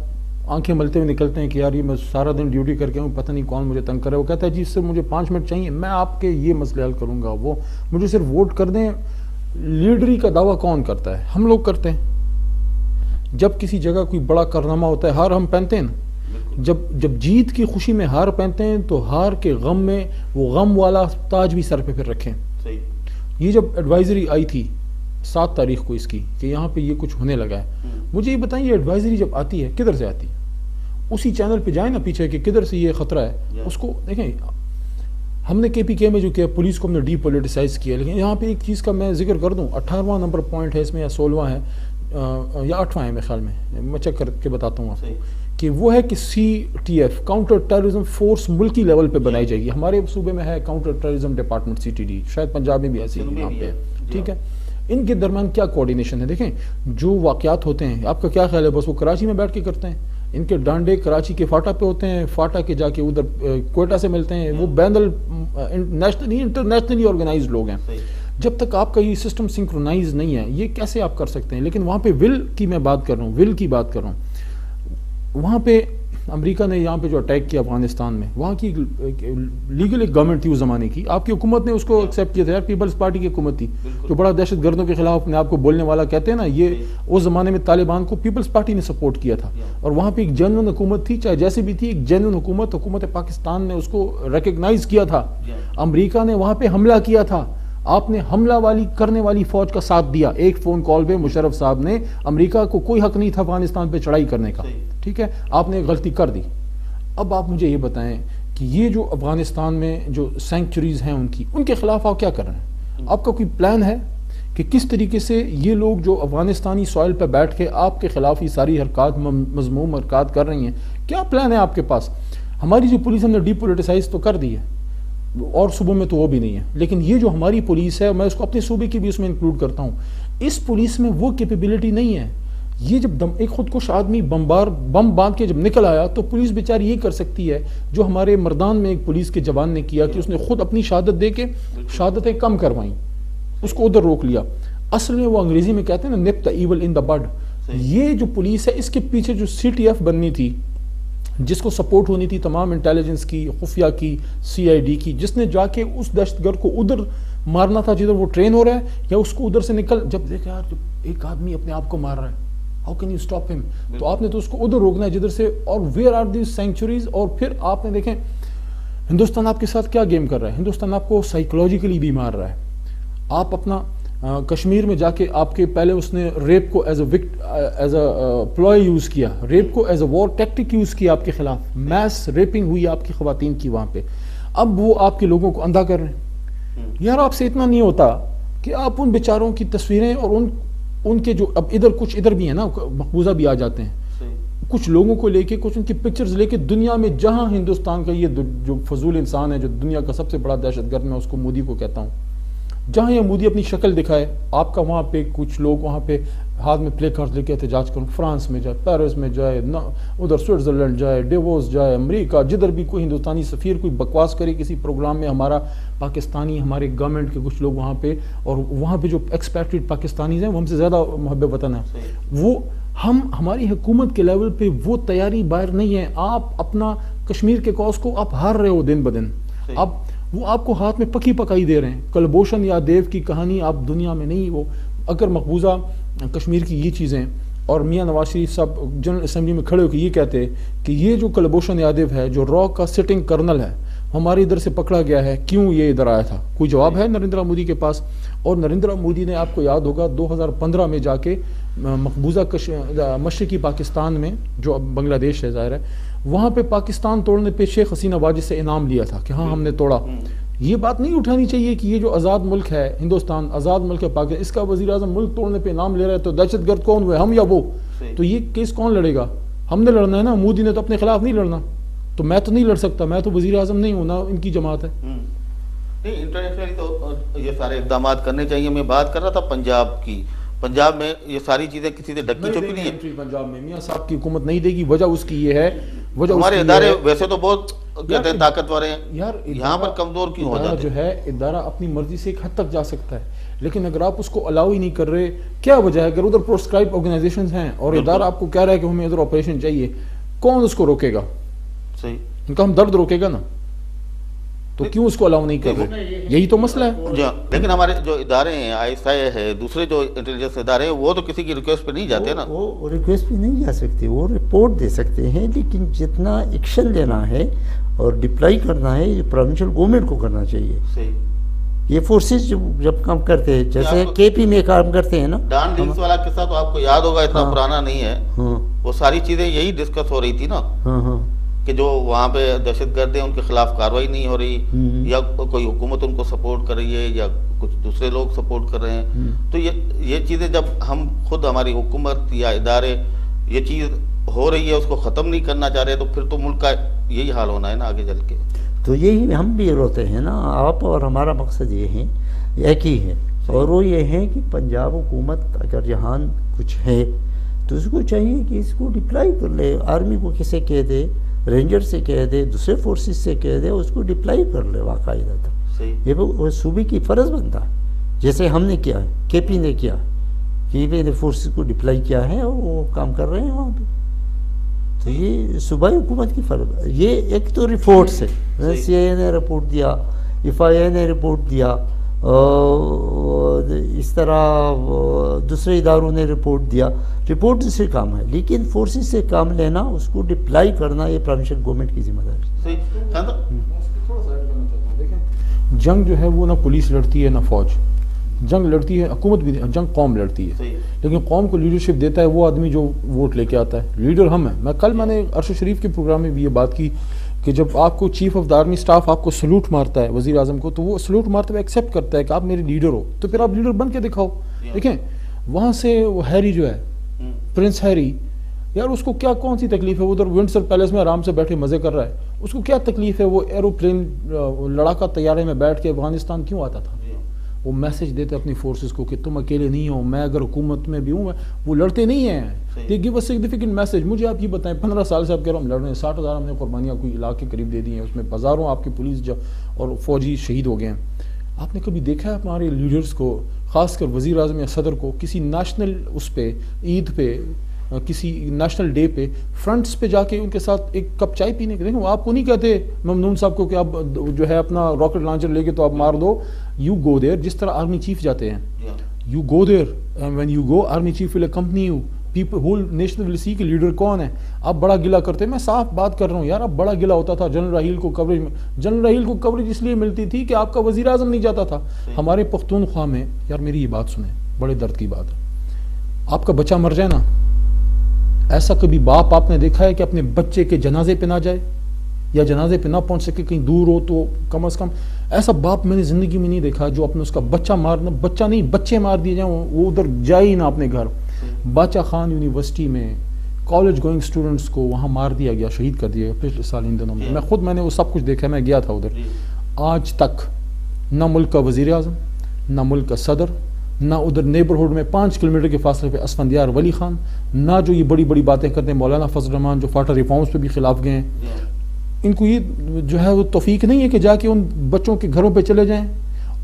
आंखें मलते हुए निकलते हैं कि यार ये मैं सारा दिन ड्यूटी करके हूँ, पता नहीं कौन मुझे तंग करे, वो कहता है जी इससे मुझे 5 मिनट चाहिए, मैं आपके ये मसले हल करूँगा, वो मुझे सिर्फ वोट कर दें। लीडरी का दावा कौन करता है? हम लोग करते हैं। जब किसी जगह कोई बड़ा कारनामा होता है, हार हम पहनते हैं ना, जब जीत की खुशी में हार पहनते हैं तो हार के गम में वो गम वाला ताज भी सर पे फिर रखें। ये जब एडवाइजरी आई थी 7 तारीख को इसकी कि यहाँ पे ये कुछ होने लगा है, मुझे ये बताएं ये एडवाइजरी जब आती है किधर से आती है? उसी चैनल पे जाए ना पीछे कि किधर से ये खतरा है, उसको देखें। हमने KPK में जो किया, पुलिस को हमने डीपोलिटिसाइज किया, लेकिन यहाँ पे एक चीज़ का मैं जिक्र कर दूँ, 18वां नंबर पॉइंट है इसमें या 16वां है या 8वां है मेरे ख्याल में, मैं चेक करके बताता हूँ आपको, कि वो है कि CTF काउंटर टेररिज्म फोर्स मुल्की लेवल पे बनाई जाएगी। हमारे सूबे में है काउंटर टेररिज्म डिपार्टमेंट CTD, शायद पंजाब में भी ऐसी यहाँ पे है, ठीक है। इनके दरमियान क्या कोऑर्डिनेशन है? देखें जो वाक़यात होते हैं, आपका क्या ख्याल है बस वो कराची में बैठ के करते हैं? इनके डांडे कराची के फाटा पे होते हैं, फाटा के जाके उधर कोयटा से मिलते हैं, वो बैनल नेशनली इंटरनेशनली ऑर्गेनाइज्ड लोग हैं। जब तक आपका ये सिस्टम सिंक्रोनाइज नहीं है, ये कैसे आप कर सकते हैं? लेकिन वहाँ पे विल की मैं बात कर रहा हूँ, विल की बात कर रहा हूँ। वहाँ पे अमेरिका ने यहाँ पे जो अटैक किया अफगानिस्तान में, वहाँ की लीगल एक गवर्नमेंट थी उस ज़माने की, आपकी हुकूमत ने उसको एक्सेप्ट किया था यार, पीपल्स पार्टी की हुकूमत थी, जो बड़ा दहशत गर्दों के खिलाफ अपने आप को बोलने वाला कहते हैं ना, ये उस ज़माने में तालिबान को पीपल्स पार्टी ने सपोर्ट किया था। और वहाँ पे एक जेन्युइन हुकूमत थी, चाहे जैसे भी थी, एक जेन्युइन हुकूमत पाकिस्तान ने उसको रिकग्नाइज किया था। अमरीका ने वहाँ पे हमला किया था, आपने हमला वाली करने वाली फौज का साथ दिया। एक फ़ोन कॉल पे मुशर्रफ साहब ने, अमेरिका को कोई हक नहीं था अफगानिस्तान पे चढ़ाई करने का, ठीक है, आपने गलती कर दी। अब आप मुझे ये बताएं कि ये जो अफगानिस्तान में जो सेंचुरीज हैं उनके खिलाफ आप क्या कर रहे हैं? आपका कोई प्लान है कि किस तरीके से ये लोग जो अफगानिस्तानी सॉइल पर बैठ के आपके खिलाफ ये सारी हरकत मज़मूम हरकत कर रही हैं, क्या प्लान है आपके पास? हमारी जो पुलिस हमने डीपोलिटिसाइज तो कर दी है, और सूबों में तो वो भी नहीं है, लेकिन ये जो हमारी पुलिस है, मैं उसको अपने सूबे की भी उसमें इंक्लूड करता हूँ, इस पुलिस में वो कैपेबिलिटी नहीं है। ये जब एक खुदकुश आदमी बम बांध के जब निकल आया, तो पुलिस बेचारी ये कर सकती है जो हमारे मर्दान में एक पुलिस के जवान ने किया कि उसने खुद अपनी शहादत दे के शहादतें कम करवाई, उसको उधर रोक लिया। असल में वो अंग्रेजी में कहते हैं ना, nip the evil in the bud. ये जो पुलिस है, इसके पीछे जो CTF बननी थी, जिसको सपोर्ट होनी थी तमाम इंटेलिजेंस की, खुफिया की, CID की, जिसने जाके उस दहशतगर्द को उधर मारना था जिधर वो ट्रेन हो रहा है, या उसको उधर से निकल, जब देखा यार जब एक आदमी अपने आप को मार रहा है, how can you stop him, तो आपने तो उसको उधर रोकना है जिधर से, और वेयर आर दीज सेंचुरीज। और फिर आपने देखें हिंदुस्तान आपके साथ क्या गेम कर रहा है, हिंदुस्तान आपको साइकोलॉजिकली भी मार रहा है। आप अपना कश्मीर में जाके आपके पहले उसने रेप को एज अ प्लॉय यूज़ किया, रेप को as a war tactic use किया आपके खिलाफ, मैस रेपिंग हुई आपकी ख़वातीन की वहाँ पे। अब वो आपके लोगों को अंधा कर रहे हैं। यार आपसे इतना नहीं होता कि आप उन बेचारों की तस्वीरें और उनके जो अब इधर कुछ इधर भी है ना, मकबूजा भी आ जाते हैं, कुछ लोगों को लेके, कुछ उनकी पिक्चर्स लेके दुनिया में जहाँ हिंदुस्तान का ये जो फजूल इंसान है, जो दुनिया का सबसे बड़ा दहशतगर्द, मैं उसको मोदी को कहता हूँ, जहाँ ये मोदी अपनी शक्ल दिखाए, आपका वहाँ पे कुछ लोग वहाँ पे हाथ में प्ले कार्ड लेके एहतजाज करूँ, फ्रांस में जाए, पेरिस में जाए, उधर स्विट्ज़रलैंड जाए, डेवोस जाए, अमेरिका, जिधर भी कोई हिंदुस्तानी सफ़ीर कोई बकवास करे किसी प्रोग्राम में, हमारा पाकिस्तानी, हमारे गवर्नमेंट के कुछ लोग वहाँ पे, और वहाँ पे जो एक्सपैट्रिएट पाकिस्तानीज़ हैं वो हमसे ज़्यादा मुहब्बत वतन है, वो हमारी हुकूमत के लेवल पे वो तैयारी बाहर नहीं है। आप अपना कश्मीर के कॉज को आप हार रहे हो दिन ब दिन, आप वो आपको हाथ में पकी पकाई दे रहे हैं। कलभूषण यादव की कहानी आप दुनिया में नहीं, वो अगर मकबूजा कश्मीर की ये चीज़ें, और मियाँ नवाज शरीफ साहब जनरल असम्बली में खड़े होकर ये कहते कि ये जो कलभूषण यादव है, जो रॉ का सिटिंग कर्नल है, हमारे इधर से पकड़ा गया है, क्यों ये इधर आया था? कोई जवाब है नरेंद्र मोदी के पास? और नरेंद्र मोदी ने, आपको याद होगा 2015 में जाके मकबूजा मशरकी पाकिस्तान में, जो अब बांग्लादेश है ज़ाहिर है, वहाँ पे पाकिस्तान तोड़ने पे शेख हसीना वाजिद से इनाम लिया था कि हाँ हमने तोड़ा। ये बात नहीं उठानी चाहिए कि ये जो आज़ाद मुल्क है हिंदुस्तान, आज़ाद मुल्क है पाकिस्तान, इसका वज़ीर आज़म मुल्क तोड़ने पे इनाम ले रहा है, तो दहशतगर्द कौन हुए, हम या वो? तो ये केस कौन लड़ेगा? हमने लड़ना है ना, मोदी ने तो अपने खिलाफ नहीं लड़ना। तो मैं तो नहीं लड़ सकता, मैं तो वज़ीर आज़म नहीं हूँ ना, इनकी जमात है। नहीं, इंटरनेशनली तो ये सारे इक़दाम करने चाहिए। मैं बात कर रहा था पंजाब की, पंजाब में ये सारी चीजें किसी से ढकी छुपी नहीं है। एंट्री पंजाब में मियां साहब की हुकूमत नहीं देगी। वजह उसकी ये है, वजह हमारे इदारे वैसे तो बहुत कहते हैं ताकतवर हैं यार, यहाँ पर कमजोर क्यों हो जाते हैं? जो है इदारा अपनी मर्जी से एक हद तक जा सकता है, लेकिन अगर आप उसको अलाउ ही नहीं कर रहे, क्या वजह है? अगर उधर प्रोस्क्राइब ऑर्गेनाइजेशंस हैं और इदारा आपको कह रहा है कि हमें इधर ऑपरेशन चाहिए, कौन उसको रोकेगा? सही, उनका हम दर्द रोकेगा ना, तो क्यों उसको अलाउ नहीं कर रहे? यही तो मसला है। जी, लेकिन हमारे जो इदारे हैं, ISI है, दूसरे जो इंटेलिजेंस इदारे हैं, वो तो किसी की रिक्वेस्ट पे नहीं जाते ना। वो रिक्वेस्ट पे नहीं जा सकते, वो रिपोर्ट दे सकते हैं, लेकिन जितना एक्शन लेना है और डिप्लॉय करना है ये प्रोविंशियल गवर्नमेंट को करना चाहिए। सही, ये फोर्सेस जब काम करते हैं, जैसे KP में काम करते हैं ना, डान हिल्स वाला किस्सा तो आपको याद होगा, इतना पुराना नहीं है। वो सारी चीजें यही डिस्कस हो रही थी ना, कि जो वहाँ पे दहशतगर्द हैं उनके खिलाफ कार्रवाई नहीं हो रही, या कोई हुकूमत उनको सपोर्ट कर रही है या कुछ दूसरे लोग सपोर्ट कर रहे हैं। तो ये चीज़ें जब हम खुद, हमारी हुकूमत या इदारे ये चीज़ हो रही है उसको ख़त्म नहीं करना चाह रहे, तो फिर तो मुल्क का यही हाल होना है ना आगे चल के। तो यही हम भी रोते हैं ना, आप और हमारा मकसद ये है, एक ही है, और वो ये है कि पंजाब हुकूमत अगर यहाँ कुछ है तो उसको चाहिए कि इसको डिप्लॉय कर ले, आर्मी को किसे कह दे, रेंजर से कह दे, दूसरे फोर्सेस से कह दे, उसको डिप्लॉय कर ले बाकायदा। तो ये वो सूबे की फ़र्ज़ बनता है, जैसे हमने किया है, KP ने किया, KP ने फोर्सेस को डिप्लॉय किया है और वो काम कर रहे हैं वहाँ पे। तो ये सूबाई हुकूमत की फ़र्ज़ है। ये एक तो रिपोर्ट्स है, CIA ने रिपोर्ट दिया, FIA ने रिपोर्ट दिया, इस तरह दूसरे इदारों ने रिपोर्ट दिया, रिपोर्ट से काम है, लेकिन फोर्सेस से काम लेना, उसको डिप्लॉय करना, ये प्रोविंशियल गवर्नमेंट की जिम्मेदारी है। जंग जो है वो ना पुलिस लड़ती है ना फौज, जंग लड़ती है हुकूमत भी, जंग कौम लड़ती है, लेकिन कौम को लीडरशिप देता है वो आदमी जो वोट लेके आता है। लीडर हम हैं। मैंने अरशद शरीफ के प्रोग्राम में भी ये बात की कि जब आपको chief of the army staff आपको सल्यूट मारता है, वज़ीर आज़म को, तो वो सल्यूट मारते हुए एक्सेप्ट करता है कि आप मेरे लीडर हो, तो फिर आप लीडर बन के दिखाओ। देखें वहाँ से वो हैरी जो है, प्रिंस हैरी, यार उसको क्या कौन सी तकलीफ है? वो उधर विंडसर पैलेस में आराम से बैठे मज़े कर रहा है, उसको क्या तकलीफ है? वो एरोप्लेन लड़ाका तैयारे में बैठ के अफगानिस्तान क्यों आता था? वो मैसेज देते अपनी फोर्सेस को कि तुम अकेले नहीं हो, मैं अगर हुकूमत में भी हूँ, वो लड़ते नहीं हैं। They give a significant message. मुझे आप ये बताएं, 15 साल से आप कह रहे हो हम लड़ रहे हैं, 60,000 हमने कुर्बानियाँ कोई इलाके करीब दे दी हैं, उसमें हज़ारों आपकी पुलिस और फौजी शहीद हो गए हैं। आपने कभी देखा है हमारे लीडर्स को, ख़ासकर वज़ीर आज़म या सदर को, किसी नेशनल उस पे, ईद पे, किसी नेशनल डे पे फ्रंट्स पे जाके उनके साथ एक कप चाय पीने के? देखो आपको नहीं कहते ममनून साहब को कि आप जो है अपना रॉकेट लॉन्चर लेके तो आप मार दो, यू गो देयर, जिस तरह आर्मी चीफ जाते हैं, you go there, when you go army chief will accompany you, people whole nation will see कि लीडर कौन है। आप बड़ा गिला करते हैं, मैं साफ बात कर रहा हूँ यार, आप बड़ा गिला होता था जनरल राहील को कवरेज में। जनरल राहील को कवरेज इसलिए मिलती थी कि आपका वज़ीर आज़म नहीं जाता था। हमारे पख्तूनख्वा में, यार मेरी ये बात सुने, बड़े दर्द की बात है, आपका बच्चा मर जाए ना, ऐसा कभी बाप आपने देखा है कि अपने बच्चे के जनाजे पे ना जाए या जनाजे पे ना पहुंच सके, कहीं दूर हो तो कम से कम? ऐसा बाप मैंने ज़िंदगी में नहीं देखा जो अपने उसका बच्चा मारना, बच्चा नहीं बच्चे मार दिए जाए, वो उधर जाए ही ना अपने घर। बाचा खान यूनिवर्सिटी में कॉलेज गोइंग स्टूडेंट्स को वहाँ मार दिया गया, शहीद कर दिया गया पिछले साल इन दिनों में। मैंने वो सब कुछ देखा, मैं गया था उधर। आज तक ना मुल्क का वज़ीर आज़म, ना मुल्क का सदर, ना उधर नेबरहुड में 5 किलोमीटर के फासले पे असफंदियार वली खान, ना जो ये बड़ी बड़ी बातें करते हैं मौलाना फजल रहमान जो फाटा रिफॉर्म्स पे भी खिलाफ गए हैं, इनको ये जो है वो तौफीक नहीं है कि जाके उन बच्चों के घरों पे चले जाएं।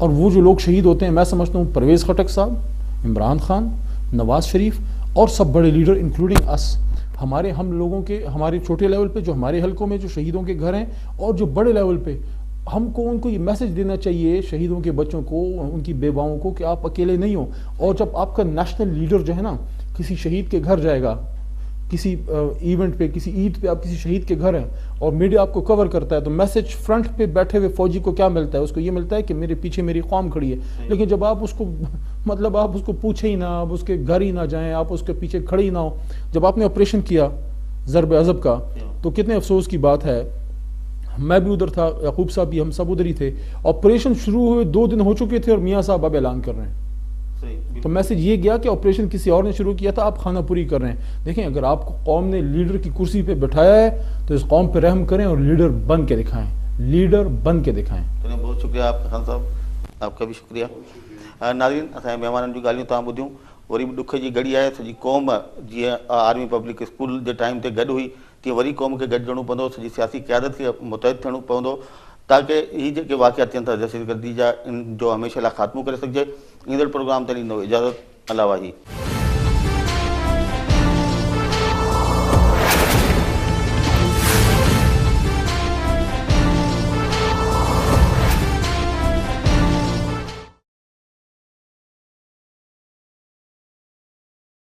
और वो जो लोग शहीद होते हैं, मैं समझता हूँ परवेज़ खटक साहब, इमरान खान, नवाज शरीफ और सब बड़े लीडर इंक्लूडिंग अस, हम लोगों के, हमारे छोटे लेवल पे जो हमारे हलकों में जो शहीदों के घर हैं, और जो बड़े लेवल पे हमको उनको ये मैसेज देना चाहिए शहीदों के बच्चों को, उनकी बेवाओं को, कि आप अकेले नहीं हो। और जब आपका नेशनल लीडर जो है ना किसी शहीद के घर जाएगा, किसी इवेंट पे, किसी ईद पे आप किसी शहीद के घर हैं और मीडिया आपको कवर करता है, तो मैसेज फ्रंट पे बैठे हुए फौजी को क्या मिलता है? उसको ये मिलता है कि मेरे पीछे मेरी कौम खड़ी है। लेकिन जब आप उसको मतलब आप उसको पूछे ही ना, आप उसके घर ही ना जाएं, आप उसके पीछे खड़े ही ना हो। जब आपने ऑपरेशन किया ज़रब अज़ब का, तो कितने अफसोस की बात है, मैं भी उधर था, याकूब साहब भी, हम सब उधर ही थे। ऑपरेशन शुरू हुए 2 दिन हो चुके थे और मियाँ साहब अब ऐलान कर रहे हैं। तो मैसेज ये गया कि ऑपरेशन किसी और ने शुरू किया था, आप खाना पूरी कर रहे हैं। देखें, अगर आपको कौम ने लीडर की कुर्सी पे बिठाया है तो इस कौम पे रहम करें और लीडर बन के दिखाएं, लीडर बन के दिखाएं। चलिए, बहुत शुक्रिया आपका खान साहब, आपका भी शुक्रिया। नाज़रीन, असांजे महिमाननि जूं ॻाल्हियूं तव्हां ॿुधियूं वरी बि ॾुख जी घड़ी आहे, सॼी क़ौम जीअं आर्मी पब्लिक स्कूल जे टाइम ते गॾु हुई तीअं वरी क़ौम खे गॾिजणो पवंदो, सॼी सियासी क़यादत खे मुतहद थियणो पवंदो ताकि हीअ जेके वाक़िया थियनि था दहशतगर्दी जा इन जो हमेशह लाइ ख़ात्मो करे सघिजे। ईंदड़ प्रोग्राम ते ॾींदो इजाज़त। अल्लाह वाही।